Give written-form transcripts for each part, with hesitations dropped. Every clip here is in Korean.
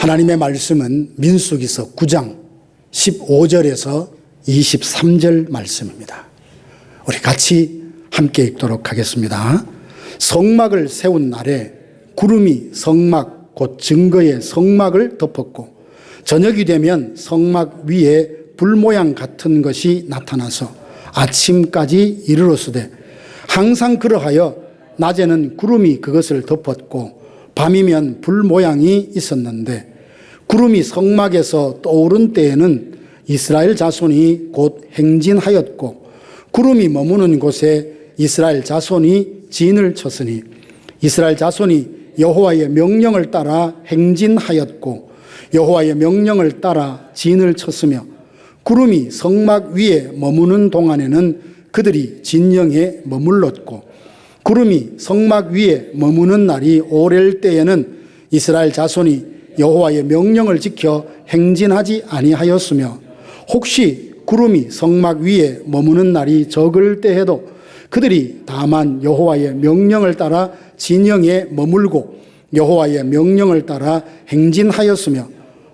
하나님의 말씀은 민수기서 9장 15절에서 23절 말씀입니다. 우리 같이 함께 읽도록 하겠습니다. 성막을 세운 날에 구름이 성막 곧 증거의 성막을 덮었고 저녁이 되면 성막 위에 불 모양 같은 것이 나타나서 아침까지 이르렀으되 항상 그러하여 낮에는 구름이 그것을 덮었고 밤이면 불 모양이 있었는데 구름이 성막에서 떠오른 때에는 이스라엘 자손이 곧 행진하였고 구름이 머무는 곳에 이스라엘 자손이 진을 쳤으니 이스라엘 자손이 여호와의 명령을 따라 행진하였고 여호와의 명령을 따라 진을 쳤으며 구름이 성막 위에 머무는 동안에는 그들이 진영에 머물렀고 구름이 성막 위에 머무는 날이 오랠 때에는 이스라엘 자손이 여호와의 명령을 지켜 행진하지 아니하였으며 혹시 구름이 성막 위에 머무는 날이 적을 때에도 그들이 다만 여호와의 명령을 따라 진영에 머물고 여호와의 명령을 따라 행진하였으며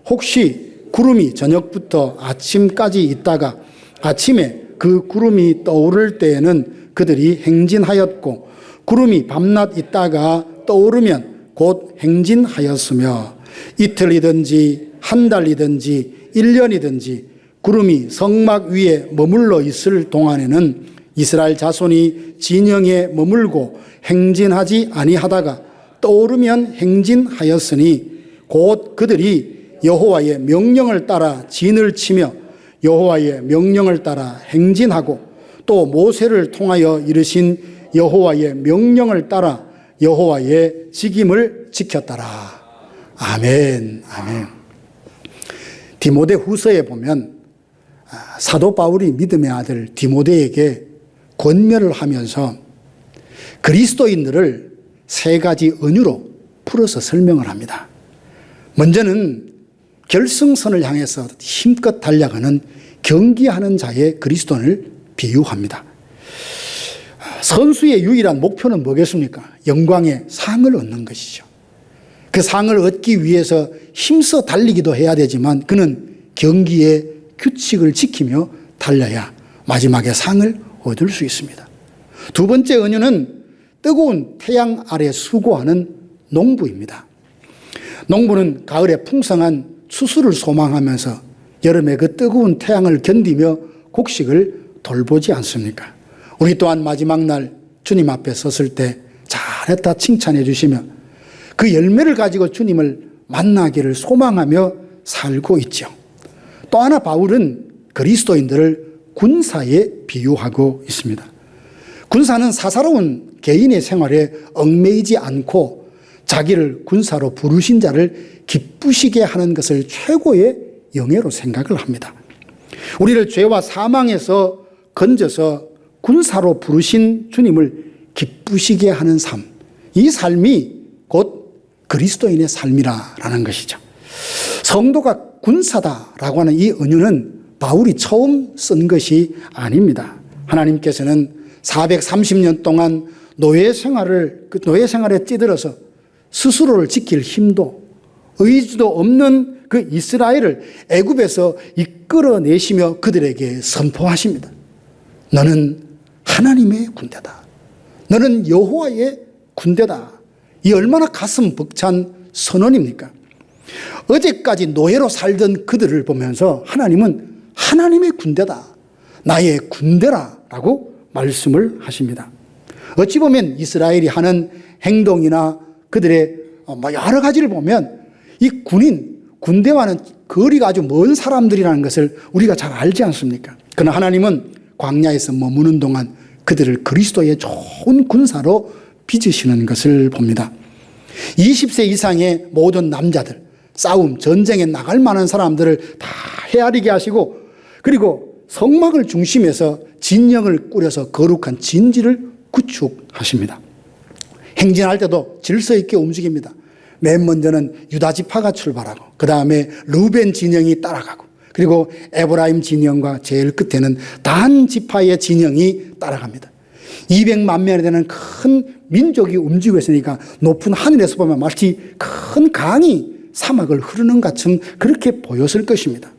혹시 구름이 저녁부터 아침까지 있다가 아침에 그 구름이 떠오를 때에는 그들이 행진하였고 구름이 밤낮 있다가 떠오르면 곧 행진하였으며 이틀이든지 한 달이든지 1년이든지 구름이 성막 위에 머물러 있을 동안에는 이스라엘 자손이 진영에 머물고 행진하지 아니하다가 떠오르면 행진하였으니 곧 그들이 여호와의 명령을 따라 진을 치며 여호와의 명령을 따라 행진하고 또 모세를 통하여 이르신 여호와의 명령을 따라 여호와의 직임을 지켰더라. 아멘. 아멘. 디모데 후서에 보면 사도 바울이 믿음의 아들 디모데에게 권면을 하면서 그리스도인들을 세 가지 은유로 풀어서 설명을 합니다. 먼저는 결승선을 향해서 힘껏 달려가는 경기하는 자의 그리스도인을 비유합니다. 선수의 유일한 목표는 뭐겠습니까? 영광의 상을 얻는 것이죠. 그 상을 얻기 위해서 힘써 달리기도 해야 되지만 그는 경기의 규칙을 지키며 달려야 마지막에 상을 얻을 수 있습니다. 두 번째 은유는 뜨거운 태양 아래 수고하는 농부입니다. 농부는 가을에 풍성한 추수를 소망하면서 여름에 그 뜨거운 태양을 견디며 곡식을 돌보지 않습니까? 우리 또한 마지막 날 주님 앞에 섰을 때 잘했다 칭찬해 주시며 그 열매를 가지고 주님을 만나기를 소망하며 살고 있죠. 또 하나 바울은 그리스도인들을 군사에 비유하고 있습니다. 군사는 사사로운 개인의 생활에 얽매이지 않고 자기를 군사로 부르신 자를 기쁘시게 하는 것을 최고의 영예로 생각을 합니다. 우리를 죄와 사망에서 건져서 군사로 부르신 주님을 기쁘시게 하는 삶, 이 삶이 곧 그리스도인의 삶이라는 것이죠. 성도가 군사다라고 하는 이 은유는 바울이 처음 쓴 것이 아닙니다. 하나님께서는 430년 동안 노예 생활에 찌들어서 스스로를 지킬 힘도 의지도 없는 그 이스라엘을 애굽에서 이끌어내시며 그들에게 선포하십니다. 너는 하나님의 군대다. 너는 여호와의 군대다. 이 얼마나 가슴 벅찬 선언입니까? 어제까지 노예로 살던 그들을 보면서 하나님은 하나님의 군대다. 나의 군대라라고 말씀을 하십니다. 어찌 보면 이스라엘이 하는 행동이나 그들의 여러 가지를 보면 이 군대와는 거리가 아주 먼 사람들이라는 것을 우리가 잘 알지 않습니까? 그러나 하나님은 광야에서 머무는 동안 그들을 그리스도의 좋은 군사로 빚으시는 것을 봅니다. 20세 이상의 모든 남자들, 싸움, 전쟁에 나갈 만한 사람들을 다 헤아리게 하시고 그리고 성막을 중심에서 진영을 꾸려서 거룩한 진지를 구축하십니다. 행진할 때도 질서 있게 움직입니다. 맨 먼저는 유다 지파가 출발하고 그 다음에 르우벤 진영이 따라가고 그리고 에브라임 진영과 제일 끝에는 단 지파의 진영이 따라갑니다. 200만 명이 되는 큰 민족이 움직이고 있으니까 높은 하늘에서 보면 마치 큰 강이 사막을 흐르는 같은 그렇게 보였을 것입니다.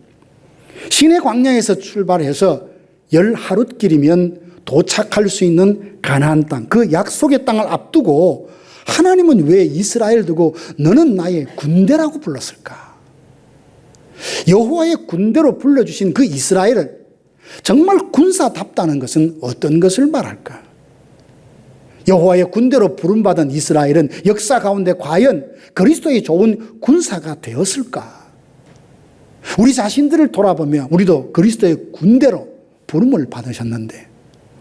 시내 광야에서 출발해서 10하룻길이면 도착할 수 있는 가나안 땅, 그 약속의 땅을 앞두고 하나님은 왜 이스라엘 두고 너는 나의 군대라고 불렀을까? 여호와의 군대로 불러주신 그 이스라엘을 정말 군사답다는 것은 어떤 것을 말할까? 여호와의 군대로 부름받은 이스라엘은 역사 가운데 과연 그리스도의 좋은 군사가 되었을까? 우리 자신들을 돌아보며 우리도 그리스도의 군대로 부름을 받으셨는데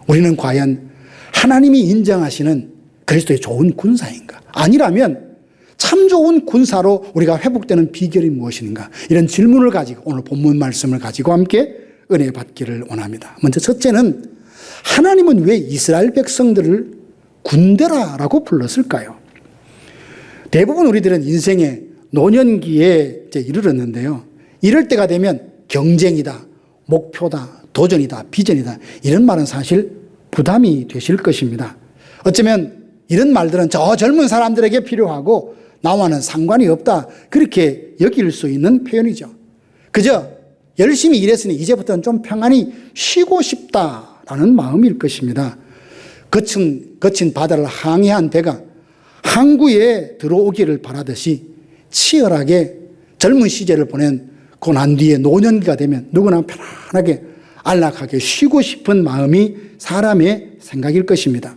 우리는 과연 하나님이 인정하시는 그리스도의 좋은 군사인가? 아니라면 참 좋은 군사로 우리가 회복되는 비결이 무엇인가? 이런 질문을 가지고 오늘 본문 말씀을 가지고 함께 은혜 받기를 원합니다. 먼저 첫째는 하나님은 왜 이스라엘 백성들을 군대라고 불렀을까요? 대부분 우리들은 인생의 노년기에 이르렀는데요. 이럴 때가 되면 경쟁이다, 목표다, 도전이다, 비전이다 이런 말은 사실 부담이 되실 것입니다. 어쩌면 이런 말들은 저 젊은 사람들에게 필요하고 나와는 상관이 없다 그렇게 여길 수 있는 표현이죠. 그저 열심히 일했으니 이제부터는 좀 평안히 쉬고 싶다라는 마음일 것입니다. 거친 바다를 항해한 배가 항구에 들어오기를 바라듯이 치열하게 젊은 시절을 보낸 고난 뒤에 노년기가 되면 누구나 편안하게 안락하게 쉬고 싶은 마음이 사람의 생각일 것입니다.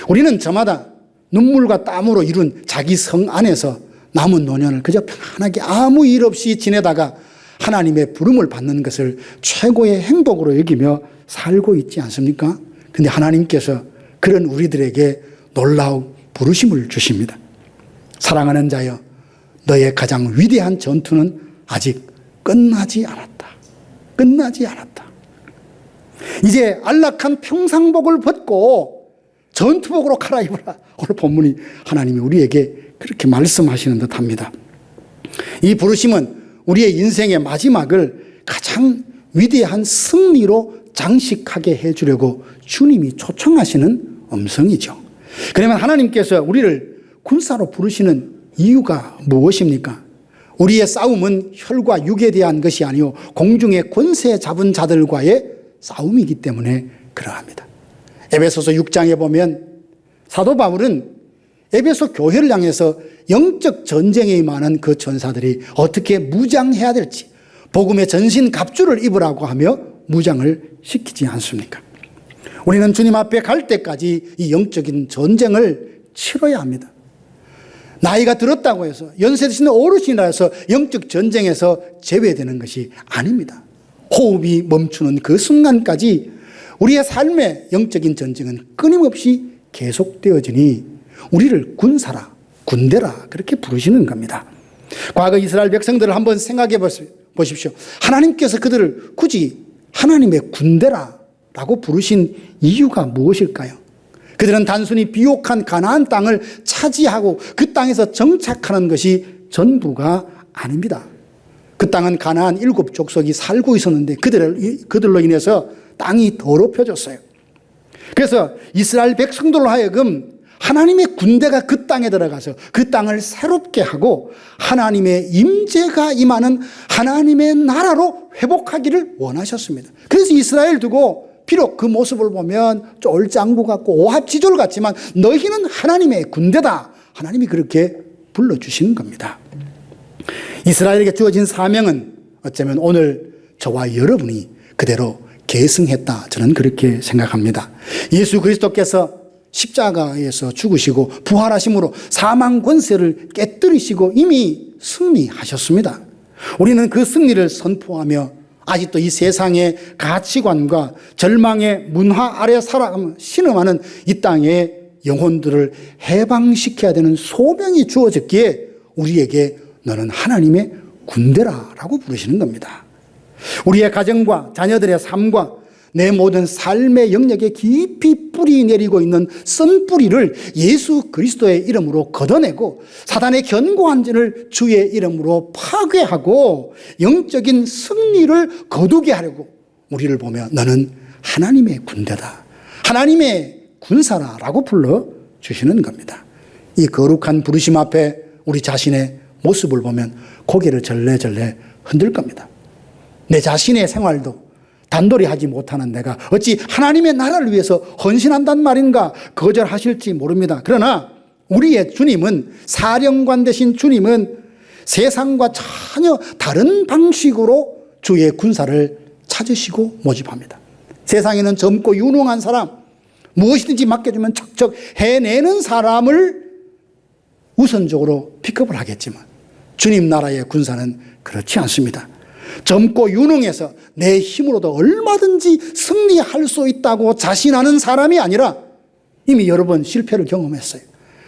우리는 저마다 눈물과 땀으로 이룬 자기 성 안에서 남은 노년을 그저 편안하게 아무 일 없이 지내다가 하나님의 부름을 받는 것을 최고의 행복으로 여기며 살고 있지 않습니까? 근데 하나님께서 그런 우리들에게 놀라운 부르심을 주십니다. 사랑하는 자여, 너의 가장 위대한 전투는 아직 끝나지 않았다. 끝나지 않았다. 이제 안락한 평상복을 벗고 전투복으로 갈아입으라. 오늘 본문이 하나님이 우리에게 그렇게 말씀하시는 듯합니다. 이 부르심은 우리의 인생의 마지막을 가장 위대한 승리로 장식하게 해주려고 주님이 초청하시는 음성이죠. 그러면 하나님께서 우리를 군사로 부르시는 이유가 무엇입니까? 우리의 싸움은 혈과 육에 대한 것이 아니요 공중의 권세 잡은 자들과의 싸움이기 때문에 그러합니다. 에베소서 6장에 보면 사도 바울은 에베소 교회를 향해서 영적 전쟁에 임하는 그 전사들이 어떻게 무장해야 될지 복음의 전신 갑주를 입으라고 하며 무장을 시키지 않습니까? 우리는 주님 앞에 갈 때까지 이 영적인 전쟁을 치러야 합니다. 나이가 들었다고 해서 연세 드신 어르신이라 해서 영적 전쟁에서 제외되는 것이 아닙니다. 호흡이 멈추는 그 순간까지 우리의 삶의 영적인 전쟁은 끊임없이 계속되어지니 우리를 군사라, 군대라 그렇게 부르시는 겁니다. 과거 이스라엘 백성들을 한번 생각해 보십시오. 하나님께서 그들을 굳이 하나님의 군대라고 부르신 이유가 무엇일까요? 그들은 단순히 비옥한 가나안 땅을 차지하고 그 땅에서 정착하는 것이 전부가 아닙니다. 그 땅은 가나안 7족속이 살고 있었는데 그들로 인해서 땅이 더럽혀졌어요. 그래서 이스라엘 백성들로 하여금 하나님의 군대가 그 땅에 들어가서 그 땅을 새롭게 하고 하나님의 임재가 임하는 하나님의 나라로 회복하기를 원하셨습니다. 그래서 이스라엘 두고 비록 그 모습을 보면 쫄짱구 같고 오합지졸 같지만 너희는 하나님의 군대다. 하나님이 그렇게 불러주시는 겁니다. 이스라엘에게 주어진 사명은 어쩌면 오늘 저와 여러분이 그대로 계승했다. 저는 그렇게 생각합니다. 예수 그리스도께서 십자가에서 죽으시고 부활하심으로 사망 권세를 깨뜨리시고 이미 승리하셨습니다. 우리는 그 승리를 선포하며 아직도 이 세상의 가치관과 절망의 문화 아래 신음하는 이 땅의 영혼들을 해방시켜야 되는 소명이 주어졌기에 우리에게 너는 하나님의 군대라고 부르시는 겁니다. 우리의 가정과 자녀들의 삶과 내 모든 삶의 영역에 깊이 뿌리 내리고 있는 쓴뿌리를 예수 그리스도의 이름으로 걷어내고 사단의 견고한 진을 주의 이름으로 파괴하고 영적인 승리를 거두게 하려고 우리를 보며 너는 하나님의 군대다. 하나님의 군사라고 불러주시는 겁니다. 이 거룩한 부르심 앞에 우리 자신의 모습을 보면 고개를 절레절레 흔들 겁니다. 내 자신의 생활도 단돌이 하지 못하는 내가 어찌 하나님의 나라를 위해서 헌신한단 말인가 거절하실지 모릅니다. 그러나 우리의 주님은, 사령관 되신 주님은 세상과 전혀 다른 방식으로 주의 군사를 찾으시고 모집합니다. 세상에는 젊고 유능한 사람, 무엇이든지 맡겨주면 척척 해내는 사람을 우선적으로 픽업을 하겠지만 주님 나라의 군사는 그렇지 않습니다. 젊고 유능해서 내 힘으로도 얼마든지 승리할 수 있다고 자신하는 사람이 아니라 이미 여러 번 실패를 경험했어요.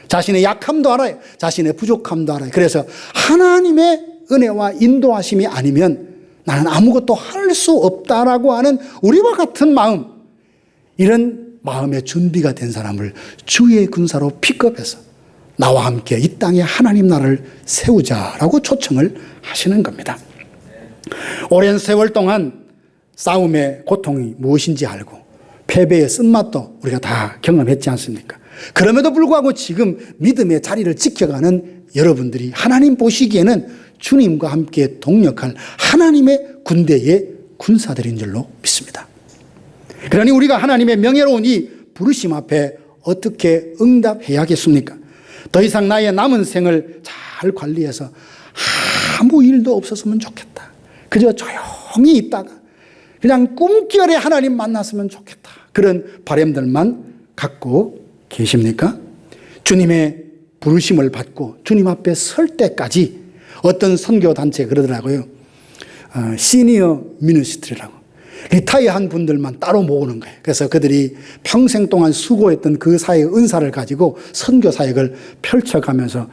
자신의 약함도 알아요. 자신의 부족함도 알아요. 그래서 하나님의 은혜와 인도하심이 아니면 나는 아무것도 할 수 없다라고 하는 우리와 같은 마음, 이런 마음의 준비가 된 사람을 주의 군사로 픽업해서 나와 함께 이 땅에 하나님 나라를 세우자라고 초청을 하시는 겁니다. 오랜 세월 동안 싸움의 고통이 무엇인지 알고 패배의 쓴맛도 우리가 다 경험했지 않습니까? 그럼에도 불구하고 지금 믿음의 자리를 지켜가는 여러분들이 하나님 보시기에는 주님과 함께 동력할 하나님의 군대의 군사들인 줄로 믿습니다. 그러니 우리가 하나님의 명예로운 이 부르심 앞에 어떻게 응답해야겠습니까? 더 이상 나의 남은 생을 잘 관리해서 아무 일도 없었으면 좋겠다. 그저 조용히 있다가 그냥 꿈결에 하나님 만났으면 좋겠다. 그런 바람들만 갖고 계십니까? 주님의 부르심을 받고 주님 앞에 설 때까지 어떤 선교단체 그러더라고요. 시니어 미니스트리라고. 리타이어한 분들만 따로 모으는 거예요. 그래서 그들이 평생 동안 수고했던 그 사회의 은사를 가지고 선교 사역을 펼쳐가면서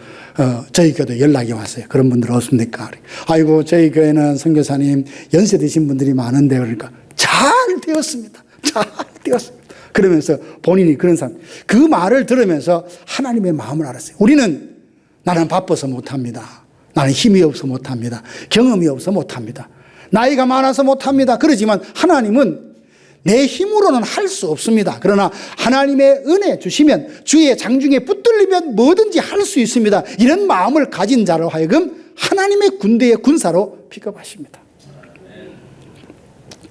저희 교회도 연락이 왔어요. 그런 분들 없습니까? 아이고 저희 교회는 선교사님 연세 드신 분들이 많은데 그러니까 잘 되었습니다. 잘 되었습니다. 그러면서 본인이 그런 사람, 그 말을 들으면서 하나님의 마음을 알았어요. 우리는 나는 바빠서 못합니다. 나는 힘이 없어 못합니다. 경험이 없어 못합니다. 나이가 많아서 못합니다. 그러지만 하나님은 내 힘으로는 할 수 없습니다. 그러나 하나님의 은혜 주시면 주의 장중에 붙들리면 뭐든지 할 수 있습니다. 이런 마음을 가진 자로 하여금 하나님의 군대의 군사로 픽업하십니다.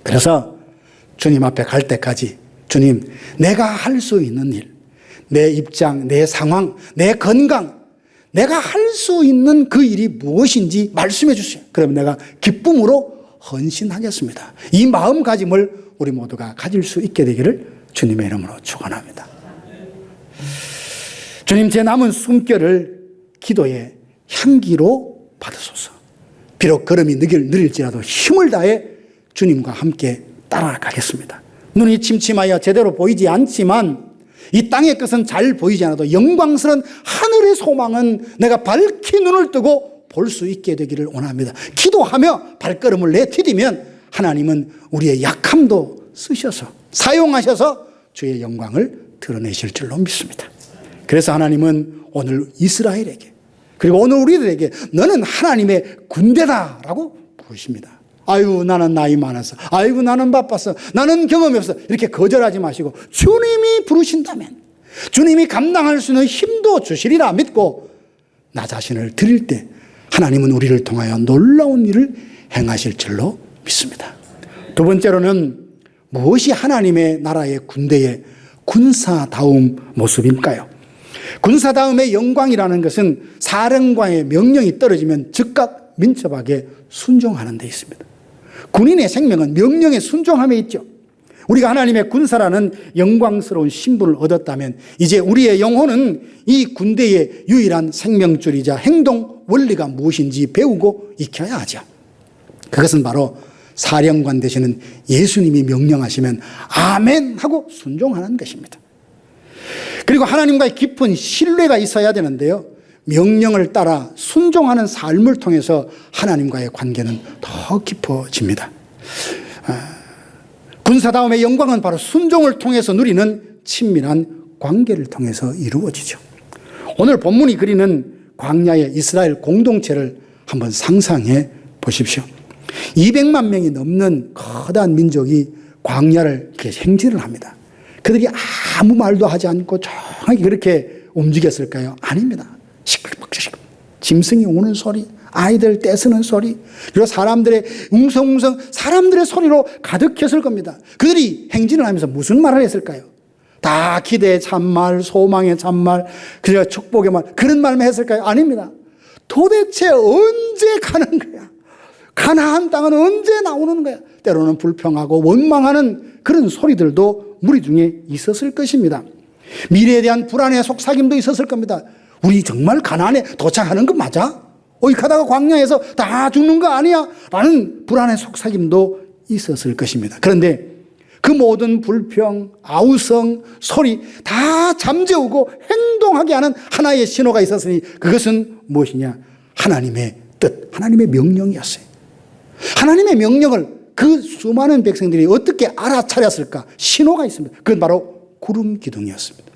그래서 주님 앞에 갈 때까지 주님, 내가 할 수 있는 일, 내 입장, 내 상황, 내 건강, 내가 할 수 있는 그 일이 무엇인지 말씀해 주세요. 그러면 내가 기쁨으로 헌신하겠습니다. 이 마음가짐을 우리 모두가 가질 수 있게 되기를 주님의 이름으로 축원합니다. 주님, 제 남은 숨결을 기도의 향기로 받으소서. 비록 걸음이 느릴지라도 힘을 다해 주님과 함께 따라가겠습니다. 눈이 침침하여 제대로 보이지 않지만 이 땅의 것은 잘 보이지 않아도 영광스러운 하늘의 소망은 내가 밝히 눈을 뜨고 볼 수 있게 되기를 원합니다. 기도하며 발걸음을 내디디면 하나님은 우리의 약함도 쓰셔서 사용하셔서 주의 영광을 드러내실 줄로 믿습니다. 그래서 하나님은 오늘 이스라엘에게 그리고 오늘 우리들에게 너는 하나님의 군대다라고 부르십니다. 아이고 나는 나이 많아서, 아이고 나는 바빠서, 나는 경험이 없어, 이렇게 거절하지 마시고 주님이 부르신다면 주님이 감당할 수 있는 힘도 주시리라 믿고 나 자신을 드릴 때 하나님은 우리를 통하여 놀라운 일을 행하실 줄로 믿습니다. 두 번째로는 무엇이 하나님의 나라의 군대의 군사다움 모습일까요? 군사다움의 영광이라는 것은 사령관의 명령이 떨어지면 즉각 민첩하게 순종하는 데 있습니다. 군인의 생명은 명령에 순종함에 있죠. 우리가 하나님의 군사라는 영광스러운 신분을 얻었다면 이제 우리의 영혼은 이 군대의 유일한 생명줄이자 행동 원리가 무엇인지 배우고 익혀야 하죠. 그것은 바로 사령관 되시는 예수님이 명령하시면 아멘 하고 순종하는 것입니다. 그리고 하나님과의 깊은 신뢰가 있어야 되는데요. 명령을 따라 순종하는 삶을 통해서 하나님과의 관계는 더 깊어집니다. 군사다움의 영광은 바로 순종을 통해서 누리는 친밀한 관계를 통해서 이루어지죠. 오늘 본문이 그리는 광야의 이스라엘 공동체를 한번 상상해 보십시오. 200만 명이 넘는 커다란 민족이 광야를 이렇게 행진을 합니다. 그들이 아무 말도 하지 않고 조용하게 그렇게 움직였을까요? 아닙니다. 시끌벅적 짐승이 우는 소리, 아이들 떼쓰는 소리, 그리고 사람들의 웅성웅성 사람들의 소리로 가득했을 겁니다. 그들이 행진을 하면서 무슨 말을 했을까요? 다 기대의 참말, 소망의 참말, 그리고 축복의 말, 그런 말만 했을까요? 아닙니다. 도대체 언제 가는 거야? 가나안 땅은 언제 나오는 거야? 때로는 불평하고 원망하는 그런 소리들도 무리 중에 있었을 것입니다. 미래에 대한 불안의 속삭임도 있었을 겁니다. 우리 정말 가나안에 도착하는 거 맞아? 가다가 광야에서 다 죽는 거 아니야? 라는 불안의 속삭임도 있었을 것입니다. 그런데 그 모든 불평, 아우성, 소리 다 잠재우고 행동하게 하는 하나의 신호가 있었으니 그것은 무엇이냐? 하나님의 뜻, 하나님의 명령이었어요. 하나님의 명령을 그 수많은 백성들이 어떻게 알아차렸을까? 신호가 있습니다. 그건 바로 구름 기둥이었습니다.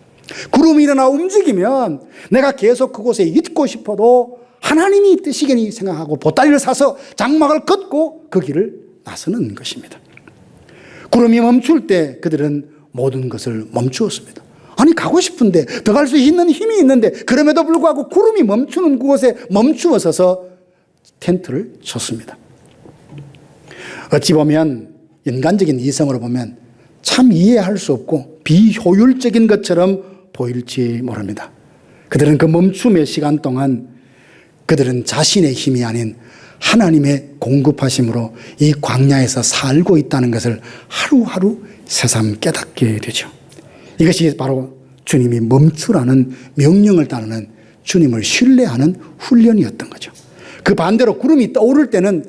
구름이 일어나 움직이면 내가 계속 그곳에 있고 싶어도 하나님이 뜻이겠니 생각하고 보따리를 사서 장막을 걷고 그 길을 나서는 것입니다. 구름이 멈출 때 그들은 모든 것을 멈추었습니다. 아니 가고 싶은데 더 갈 수 있는 힘이 있는데 그럼에도 불구하고 구름이 멈추는 그곳에 멈추어 서서 텐트를 쳤습니다. 어찌 보면 인간적인 이성으로 보면 참 이해할 수 없고 비효율적인 것처럼 보일지 모릅니다. 그들은 그 멈춤의 시간 동안 그들은 자신의 힘이 아닌 하나님의 공급하심으로 이 광야에서 살고 있다는 것을 하루하루 새삼 깨닫게 되죠. 이것이 바로 주님이 멈추라는 명령을 따르는 주님을 신뢰하는 훈련이었던 거죠. 그 반대로 구름이 떠오를 때는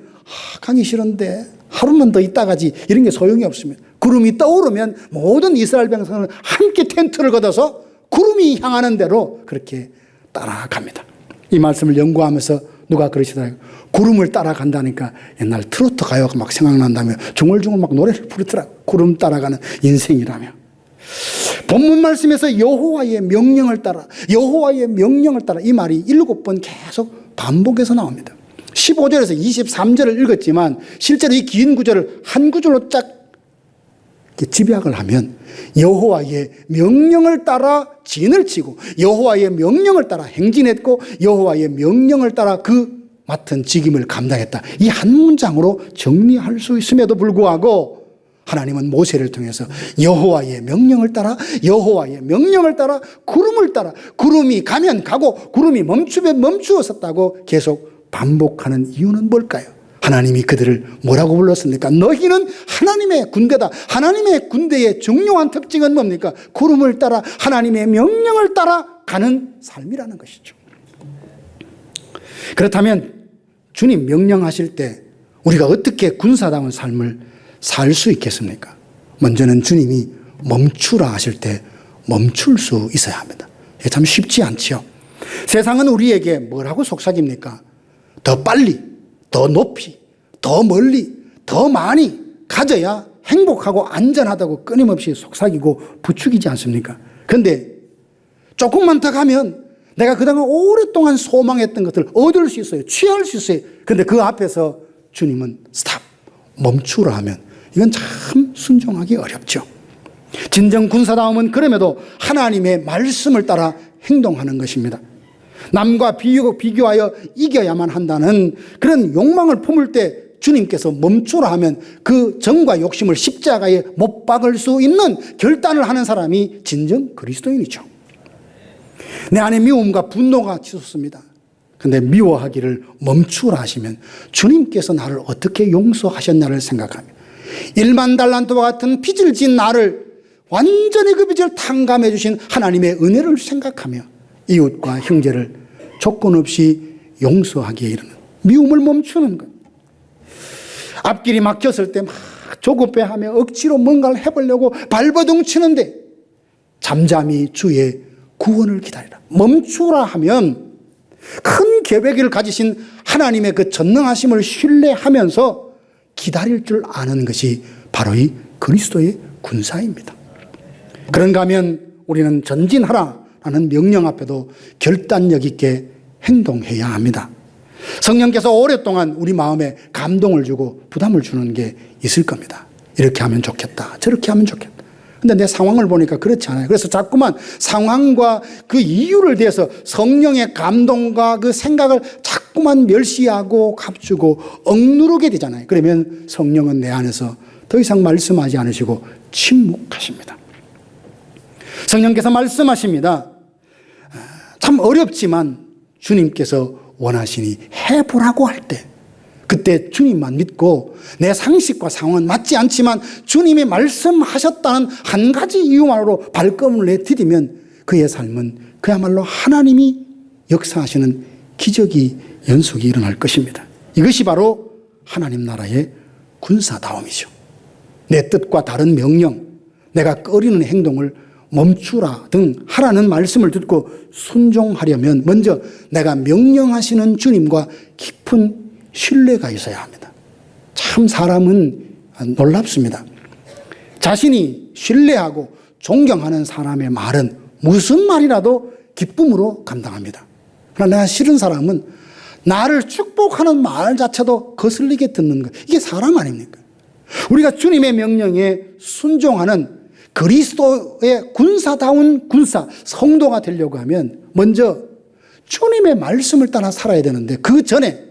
가기 싫은데 하루만 더 있다 가지 이런 게 소용이 없습니다. 구름이 떠오르면 모든 이스라엘 백성은 함께 텐트를 걷어서 구름이 향하는 대로 그렇게 따라갑니다. 이 말씀을 연구하면서 누가 그러시더라고요. 구름을 따라간다니까 옛날 트로트 가요가 막 생각난다며 중얼중얼 막 노래를 부르더라고요. 구름 따라가는 인생이라며. 본문 말씀에서 여호와의 명령을 따라, 여호와의 명령을 따라 이 말이 7번 계속 반복해서 나옵니다. 15절에서 23절을 읽었지만 실제로 이 긴 구절을 한 구절로 쫙 집약을 하면 여호와의 명령을 따라 진을 치고 여호와의 명령을 따라 행진했고 여호와의 명령을 따라 그 맡은 직임을 감당했다. 이 한 문장으로 정리할 수 있음에도 불구하고 하나님은 모세를 통해서 여호와의 명령을 따라 여호와의 명령을 따라 구름을 따라 구름이 가면 가고 구름이 멈추면 멈추었었다고 계속 반복하는 이유는 뭘까요? 하나님이 그들을 뭐라고 불렀습니까? 너희는 하나님의 군대다. 하나님의 군대의 중요한 특징은 뭡니까? 구름을 따라 하나님의 명령을 따라 가는 삶이라는 것이죠. 그렇다면 주님 명령하실 때 우리가 어떻게 군사다운 삶을 살 수 있겠습니까? 먼저는 주님이 멈추라 하실 때 멈출 수 있어야 합니다. 이게 참 쉽지 않지요. 세상은 우리에게 뭐라고 속삭입니까? 더 빨리, 더 높이, 더 멀리, 더 많이 가져야 행복하고 안전하다고 끊임없이 속삭이고 부추기지 않습니까? 그런데 조금만 더 가면 내가 그동안 오랫동안 소망했던 것을 얻을 수 있어요. 취할 수 있어요. 그런데 그 앞에서 주님은 스탑, 멈추라 하면 이건 참 순종하기 어렵죠. 진정 군사다움은 그럼에도 하나님의 말씀을 따라 행동하는 것입니다. 남과 비교하여 이겨야만 한다는 그런 욕망을 품을 때 주님께서 멈추라 하면 그 정과 욕심을 십자가에 못 박을 수 있는 결단을 하는 사람이 진정 그리스도인이죠. 내 안에 미움과 분노가 치솟습니다. 그런데 미워하기를 멈추라 하시면 주님께서 나를 어떻게 용서하셨나를 생각하며 1만 달란트와 같은 빚을 진 나를 완전히 그 빚을 탕감해 주신 하나님의 은혜를 생각하며 이웃과 형제를 조건 없이 용서하기에 이르는 미움을 멈추는 것. 앞길이 막혔을 때 막 조급해하며 억지로 뭔가를 해보려고 발버둥 치는데 잠잠히 주의 구원을 기다리라. 멈추라 하면 큰 계획을 가지신 하나님의 그 전능하심을 신뢰하면서 기다릴 줄 아는 것이 바로 이 그리스도의 군사입니다. 그런가 하면 우리는 전진하라라는 명령 앞에도 결단력 있게 행동해야 합니다. 성령께서 오랫동안 우리 마음에 감동을 주고 부담을 주는 게 있을 겁니다. 이렇게 하면 좋겠다. 저렇게 하면 좋겠다. 근데 내 상황을 보니까 그렇지 않아요. 그래서 자꾸만 상황과 그 이유를 대해서 성령의 감동과 그 생각을 자꾸만 멸시하고 감추고 억누르게 되잖아요. 그러면 성령은 내 안에서 더 이상 말씀하지 않으시고 침묵하십니다. 성령께서 말씀하십니다. 참 어렵지만 주님께서 원하시니 해보라고 할 때, 그때 주님만 믿고 내 상식과 상황은 맞지 않지만 주님이 말씀하셨다는 한 가지 이유만으로 발걸음을 내디디면 그의 삶은 그야말로 하나님이 역사하시는 기적이 연속이 일어날 것입니다. 이것이 바로 하나님 나라의 군사다움이죠. 내 뜻과 다른 명령, 내가 꺼리는 행동을 멈추라 등 하라는 말씀을 듣고 순종하려면 먼저 내가 명령하시는 주님과 깊은 신뢰가 있어야 합니다. 참 사람은 놀랍습니다. 자신이 신뢰하고 존경하는 사람의 말은 무슨 말이라도 기쁨으로 감당합니다. 그러나 내가 싫은 사람은 나를 축복하는 말 자체도 거슬리게 듣는 것. 이게 사람 아닙니까? 우리가 주님의 명령에 순종하는 그리스도의 군사다운 군사, 성도가 되려고 하면 먼저 주님의 말씀을 따라 살아야 되는데 그 전에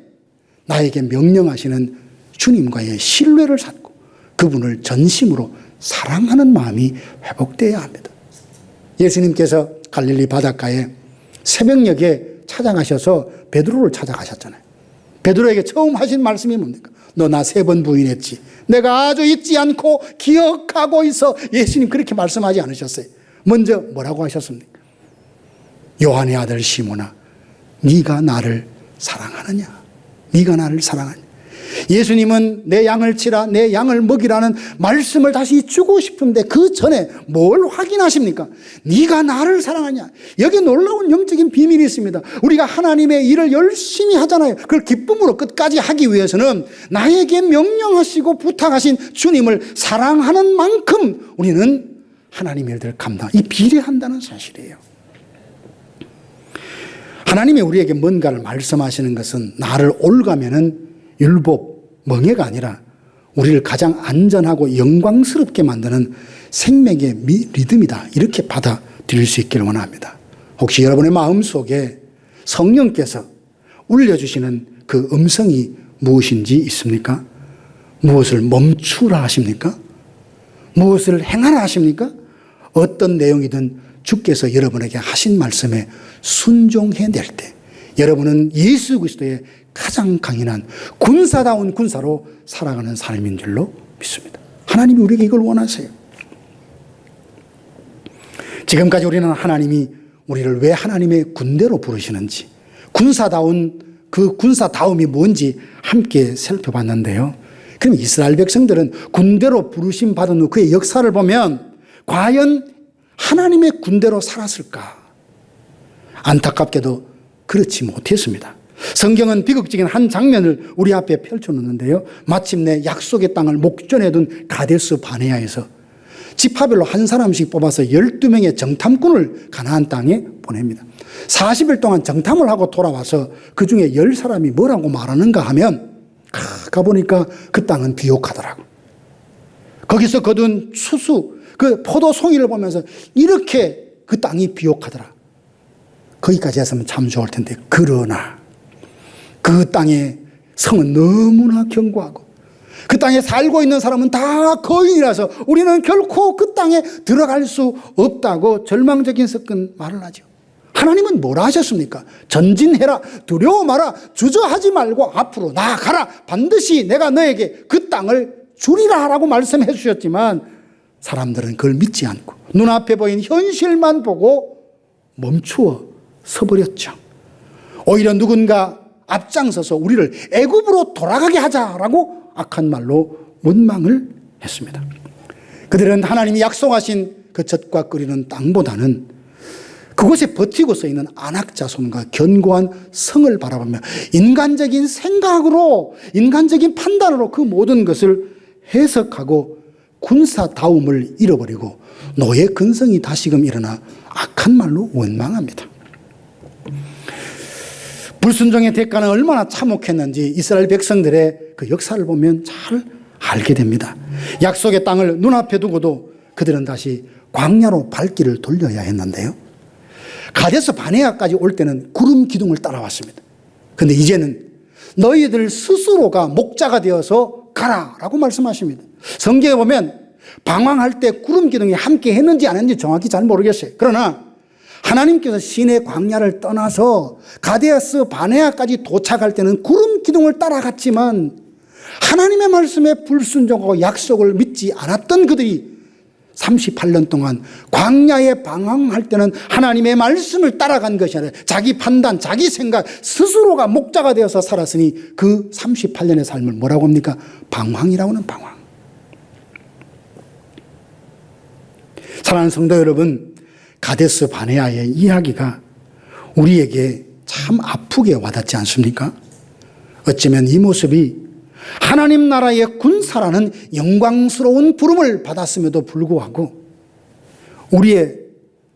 나에게 명령하시는 주님과의 신뢰를 쌓고 그분을 전심으로 사랑하는 마음이 회복되어야 합니다. 예수님께서 갈릴리 바닷가에 새벽녘에 찾아가셔서 베드로를 찾아가셨잖아요. 베드로에게 처음 하신 말씀이 뭡니까? 너 나 3번 부인했지. 내가 아주 잊지 않고 기억하고 있어. 예수님 그렇게 말씀하지 않으셨어요. 먼저 뭐라고 하셨습니까? 요한의 아들 시몬아, 네가 나를 사랑하느냐? 네가 나를 사랑하느냐? 예수님은 내 양을 치라, 내 양을 먹이라는 말씀을 다시 주고 싶은데 그 전에 뭘 확인하십니까? 네가 나를 사랑하냐? 여기 놀라운 영적인 비밀이 있습니다. 우리가 하나님의 일을 열심히 하잖아요. 그걸 기쁨으로 끝까지 하기 위해서는 나에게 명령하시고 부탁하신 주님을 사랑하는 만큼 우리는 하나님의 일들을 이 비례한다는 사실이에요. 하나님이 우리에게 뭔가를 말씀하시는 것은 나를 올가매는 율법, 멍해가 아니라 우리를 가장 안전하고 영광스럽게 만드는 생명의 리듬이다. 이렇게 받아들일 수 있기를 원합니다. 혹시 여러분의 마음속에 성령께서 울려주시는 그 음성이 무엇인지 있습니까? 무엇을 멈추라 하십니까? 무엇을 행하라 하십니까? 어떤 내용이든 주께서 여러분에게 하신 말씀에 순종해낼 때 여러분은 예수 그리스도의 가장 강인한 군사다운 군사로 살아가는 삶인 줄로 믿습니다. 하나님이 우리에게 이걸 원하세요. 지금까지 우리는 하나님이 우리를 왜 하나님의 군대로 부르시는지, 군사다운 그 군사다움이 뭔지 함께 살펴봤는데요. 그럼 이스라엘 백성들은 군대로 부르심 받은 후 그의 역사를 보면 과연 하나님의 군대로 살았을까? 안타깝게도 그렇지 못했습니다. 성경은 비극적인 한 장면을 우리 앞에 펼쳐놓는데요. 마침내 약속의 땅을 목전에 둔 가데스 바네아에서 지파별로 한 사람씩 뽑아서 12명의 정탐꾼을 가나안 땅에 보냅니다. 40일 동안 정탐을 하고 돌아와서 그 중에 10사람이 뭐라고 말하는가 하면 가보니까 그 땅은 비옥하더라고. 거기서 거둔 추수, 그 포도 송이를 보면서 이렇게 그 땅이 비옥하더라. 거기까지 했으면 참 좋을 텐데 그러나 그 땅의 성은 너무나 견고하고 그 땅에 살고 있는 사람은 다 거인이라서 우리는 결코 그 땅에 들어갈 수 없다고 절망적인 섞은 말을 하죠. 하나님은 뭐라 하셨습니까? 전진해라, 두려워 마라, 주저하지 말고 앞으로 나아가라, 반드시 내가 너에게 그 땅을 주리라 라고 말씀해 주셨지만 사람들은 그걸 믿지 않고 눈앞에 보인 현실만 보고 멈추어 서버렸죠. 오히려 누군가 앞장서서 우리를 애굽으로 돌아가게 하자라고 악한 말로 원망을 했습니다. 그들은 하나님이 약속하신 그 젖과 끓이는 땅보다는 그곳에 버티고 서 있는 안악자손과 견고한 성을 바라보며 인간적인 생각으로, 인간적인 판단으로 그 모든 것을 해석하고 군사다움을 잃어버리고 노예 근성이 다시금 일어나 악한 말로 원망합니다. 불순종의 대가는 얼마나 참혹했는지 이스라엘 백성들의 그 역사를 보면 잘 알게 됩니다. 약속의 땅을 눈앞에 두고도 그들은 다시 광야로 발길을 돌려야 했는데요. 가데스 바네아까지 올 때는 구름 기둥을 따라왔습니다. 그런데 이제는 너희들 스스로가 목자가 되어서 가라라고 말씀하십니다. 성경에 보면 방황할 때 구름 기둥이 함께 했는지 안 했는지 정확히 잘 모르겠어요. 그러나 하나님께서 시내 광야를 떠나서 가데스 바네아까지 도착할 때는 구름 기둥을 따라갔지만 하나님의 말씀에 불순종하고 약속을 믿지 않았던 그들이 38년 동안 광야에 방황할 때는 하나님의 말씀을 따라간 것이 아니라 자기 판단, 자기 생각, 스스로가 목자가 되어서 살았으니 그 38년의 삶을 뭐라고 합니까? 방황이라고 하는 방황. 사랑하는 성도 여러분, 가데스 바네아의 이야기가 우리에게 참 아프게 와닿지 않습니까? 어쩌면 이 모습이 하나님 나라의 군사라는 영광스러운 부름을 받았음에도 불구하고 우리의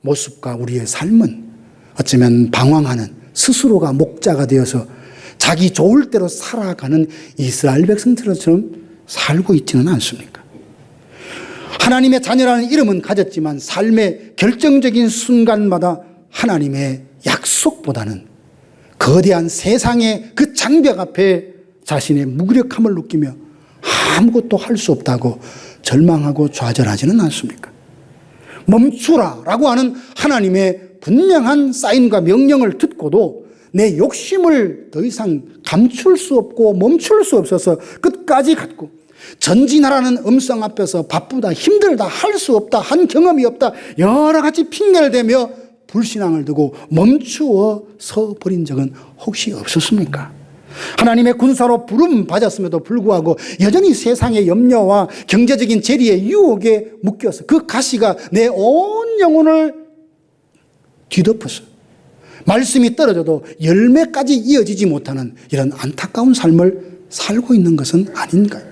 모습과 우리의 삶은 어쩌면 방황하는 스스로가 목자가 되어서 자기 좋을 대로 살아가는 이스라엘 백성들처럼 살고 있지는 않습니까? 하나님의 자녀라는 이름은 가졌지만 삶의 결정적인 순간마다 하나님의 약속보다는 거대한 세상의 그 장벽 앞에 자신의 무기력함을 느끼며 아무것도 할 수 없다고 절망하고 좌절하지는 않습니까? 멈추라라고 하는 하나님의 분명한 사인과 명령을 듣고도 내 욕심을 더 이상 감출 수 없고 멈출 수 없어서 끝까지 갔고, 전진하라는 음성 앞에서 바쁘다, 힘들다, 할 수 없다, 한 경험이 없다, 여러 가지 핑계를 대며 불신앙을 두고 멈추어 서 버린 적은 혹시 없었습니까? 하나님의 군사로 부름 받았음에도 불구하고 여전히 세상의 염려와 경제적인 재리의 유혹에 묶여서 그 가시가 내 온 영혼을 뒤덮어서 말씀이 떨어져도 열매까지 이어지지 못하는 이런 안타까운 삶을 살고 있는 것은 아닌가요?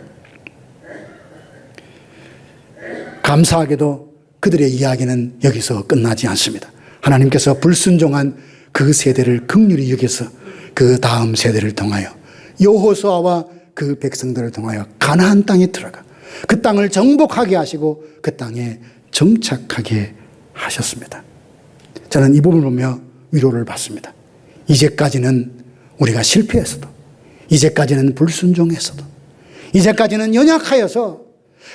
감사하게도 그들의 이야기는 여기서 끝나지 않습니다. 하나님께서 불순종한 그 세대를 긍휼히 여겨서 그 다음 세대를 통하여 여호수아와 그 백성들을 통하여 가나안 땅에 들어가 그 땅을 정복하게 하시고 그 땅에 정착하게 하셨습니다. 저는 이 부분을 보며 위로를 받습니다. 이제까지는 우리가 실패했어도, 이제까지는 불순종했어도, 이제까지는 연약하여서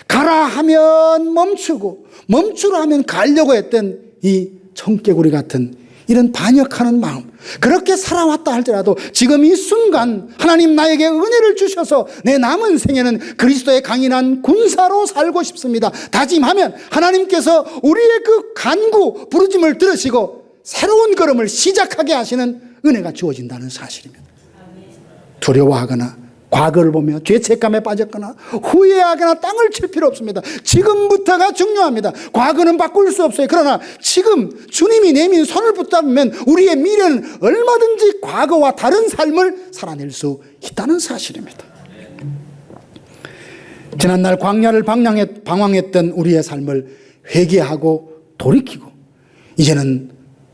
가라 하면 멈추고 멈추라 하면 가려고 했던 이 청개구리 같은 이런 반역하는 마음, 그렇게 살아왔다 할지라도 지금 이 순간 하나님 나에게 은혜를 주셔서 내 남은 생에는 그리스도의 강인한 군사로 살고 싶습니다 다짐하면 하나님께서 우리의 그 간구 부르짐을 들으시고 새로운 걸음을 시작하게 하시는 은혜가 주어진다는 사실입니다. 두려워하거나 과거를 보며 죄책감에 빠졌거나 후회하거나 땅을 칠 필요 없습니다. 지금부터가 중요합니다. 과거는 바꿀 수 없어요. 그러나 지금 주님이 내민 손을 붙잡으면 우리의 미래는 얼마든지 과거와 다른 삶을 살아낼 수 있다는 사실입니다. 지난날 광야를 방황했던 우리의 삶을 회개하고 돌이키고 이제는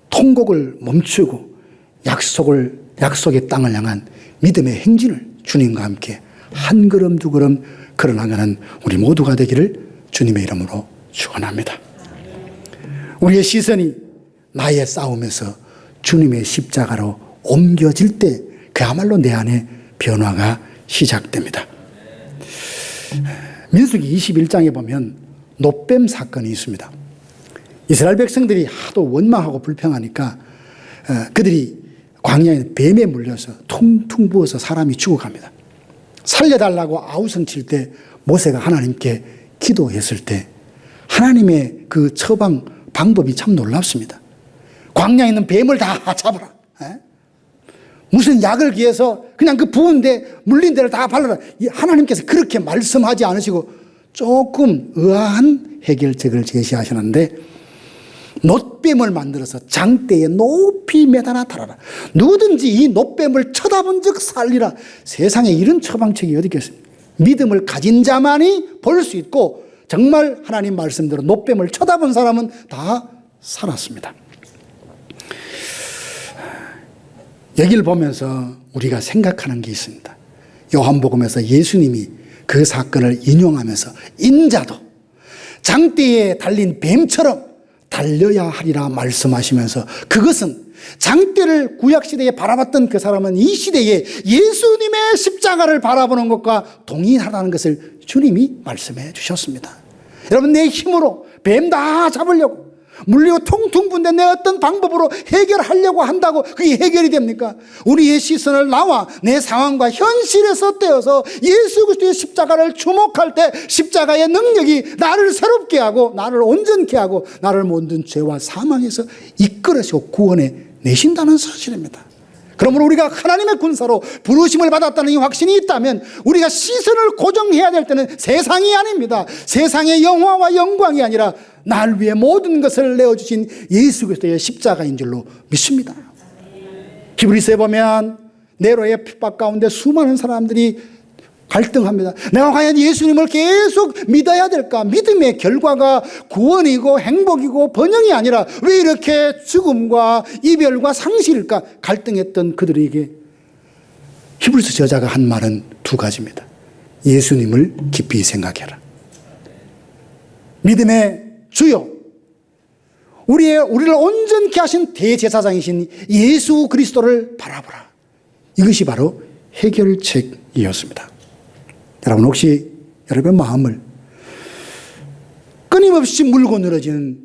통곡을 멈추고 약속의 땅을 향한 믿음의 행진을 주님과 함께 한 걸음 두 걸음 걸어나가는 우리 모두가 되기를 주님의 이름으로 축원합니다. 우리의 시선이 나의 싸움에서 주님의 십자가로 옮겨질 때 그야말로 내 안에 변화가 시작됩니다. 민수기 21장에 보면 놋뱀 사건이 있습니다. 이스라엘 백성들이 하도 원망하고 불평하니까 그들이 광야에 뱀에 물려서 퉁퉁 부어서 사람이 죽어갑니다. 살려달라고 아우성 칠 때 모세가 하나님께 기도했을 때 하나님의 그 처방 방법이 참 놀랍습니다. 광야에 있는 뱀을 다 잡아라. 무슨 약을 기해서 그냥 그 부은 데 물린 데를 다 발라라. 하나님께서 그렇게 말씀하지 않으시고 조금 의아한 해결책을 제시하셨는데 놋뱀을 만들어서 장대에 높이 매달아 달아라. 누구든지 이 놋뱀을 쳐다본 적 살리라. 세상에 이런 처방책이 어디 있겠습니까? 믿음을 가진 자만이 볼 수 있고 정말 하나님 말씀대로 놋뱀을 쳐다본 사람은 다 살았습니다. 여기를 보면서 우리가 생각하는 게 있습니다. 요한복음에서 예수님이 그 사건을 인용하면서 인자도 장대에 달린 뱀처럼 달려야 하리라 말씀하시면서, 그것은 장대를 구약시대에 바라봤던 그 사람은 이 시대에 예수님의 십자가를 바라보는 것과 동일하다는 것을 주님이 말씀해 주셨습니다. 여러분, 내 힘으로 뱀 다 잡으려고 물리고 퉁퉁 분데 내 어떤 방법으로 해결하려고 한다고 그게 해결이 됩니까? 우리의 시선을 나와 내 상황과 현실에서 떼어서 예수 그리스도의 십자가를 주목할 때 십자가의 능력이 나를 새롭게 하고 나를 온전케 하고 나를 모든 죄와 사망에서 이끌어서 구원해 내신다는 사실입니다. 그러므로 우리가 하나님의 군사로 부르심을 받았다는 이 확신이 있다면 우리가 시선을 고정해야 될 때는 세상이 아닙니다. 세상의 영화와 영광이 아니라 날 위해 모든 것을 내어주신 예수 그리스도의 십자가인 줄로 믿습니다. 히브리서에 보면 네로의 핍박 가운데 수많은 사람들이 갈등합니다. 내가 과연 예수님을 계속 믿어야 될까? 믿음의 결과가 구원이고 행복이고 번영이 아니라 왜 이렇게 죽음과 이별과 상실일까? 갈등했던 그들에게 히브리서 저자가 한 말은 두 가지입니다. 예수님을 깊이 생각해라. 믿음의 주요, 우리를 온전케 하신 대제사장이신 예수 그리스도를 바라보라. 이것이 바로 해결책이었습니다. 여러분, 혹시 여러분의 마음을 끊임없이 물고 늘어지는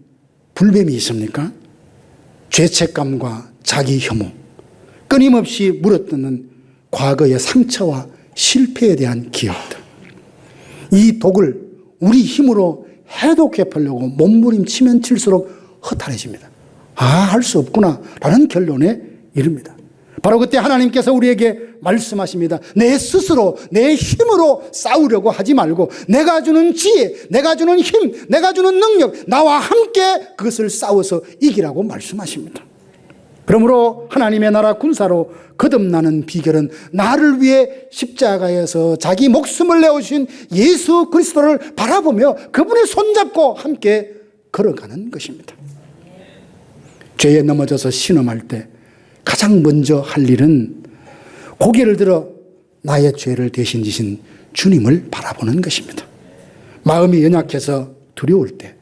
불뱀이 있습니까? 죄책감과 자기 혐오, 끊임없이 물어뜯는 과거의 상처와 실패에 대한 기억들, 이 독을 우리 힘으로 해독해 보려고 몸부림치면 칠수록 허탈해집니다. 할 수 없구나 라는 결론에 이릅니다. 바로 그때 하나님께서 우리에게 말씀하십니다. 내 스스로 내 힘으로 싸우려고 하지 말고 내가 주는 지혜, 내가 주는 힘, 내가 주는 능력, 나와 함께 그것을 싸워서 이기라고 말씀하십니다. 그러므로 하나님의 나라 군사로 거듭나는 비결은 나를 위해 십자가에서 자기 목숨을 내어주신 예수 그리스도를 바라보며 그분의 손잡고 함께 걸어가는 것입니다. 죄에 넘어져서 신음할 때 가장 먼저 할 일은 고개를 들어 나의 죄를 대신 지신 주님을 바라보는 것입니다. 마음이 연약해서 두려울 때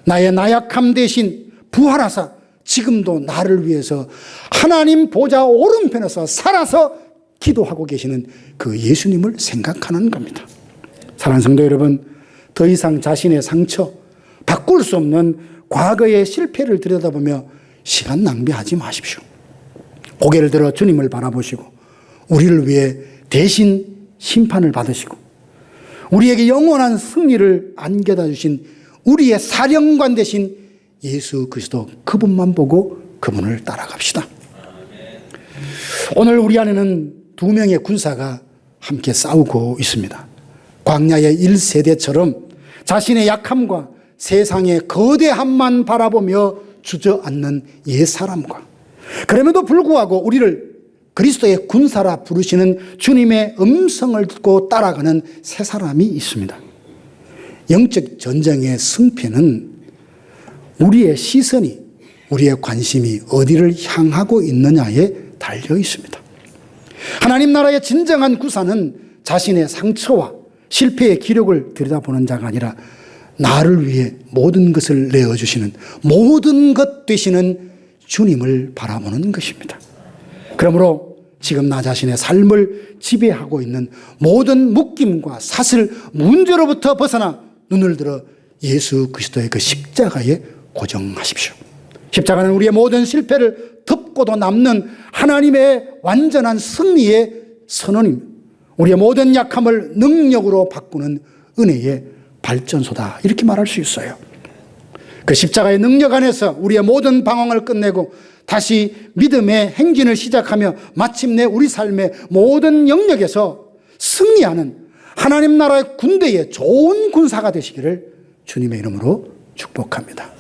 나의 나약함 대신 부활하사 지금도 나를 위해서 하나님 보좌 오른편에서 살아서 기도하고 계시는 그 예수님을 생각하는 겁니다. 사랑하는 성도 여러분, 더 이상 자신의 상처, 바꿀 수 없는 과거의 실패를 들여다보며 시간 낭비하지 마십시오. 고개를 들어 주님을 바라보시고 우리를 위해 대신 심판을 받으시고 우리에게 영원한 승리를 안겨다 주신 우리의 사령관 되신 예수 그리스도, 그분만 보고 그분을 따라갑시다. 오늘 우리 안에는 두 명의 군사가 함께 싸우고 있습니다. 광야의 1세대처럼 자신의 약함과 세상의 거대함만 바라보며 주저앉는 옛사람과, 그럼에도 불구하고 우리를 그리스도의 군사라 부르시는 주님의 음성을 듣고 따라가는 새 사람이 있습니다. 영적 전쟁의 승패는 우리의 시선이, 우리의 관심이 어디를 향하고 있느냐에 달려 있습니다. 하나님 나라의 진정한 구사는 자신의 상처와 실패의 기록을 들여다보는 자가 아니라 나를 위해 모든 것을 내어주시는, 모든 것 되시는 주님을 바라보는 것입니다. 그러므로 지금 나 자신의 삶을 지배하고 있는 모든 묶임과 사슬, 문제로부터 벗어나 눈을 들어 예수 그리스도의 그 십자가에 고정하십시오. 십자가는 우리의 모든 실패를 덮고도 남는 하나님의 완전한 승리의 선언입니다. 우리의 모든 약함을 능력으로 바꾸는 은혜의 발전소다, 이렇게 말할 수 있어요. 그 십자가의 능력 안에서 우리의 모든 방황을 끝내고 다시 믿음의 행진을 시작하며 마침내 우리 삶의 모든 영역에서 승리하는 하나님 나라의 군대의 좋은 군사가 되시기를 주님의 이름으로 축복합니다.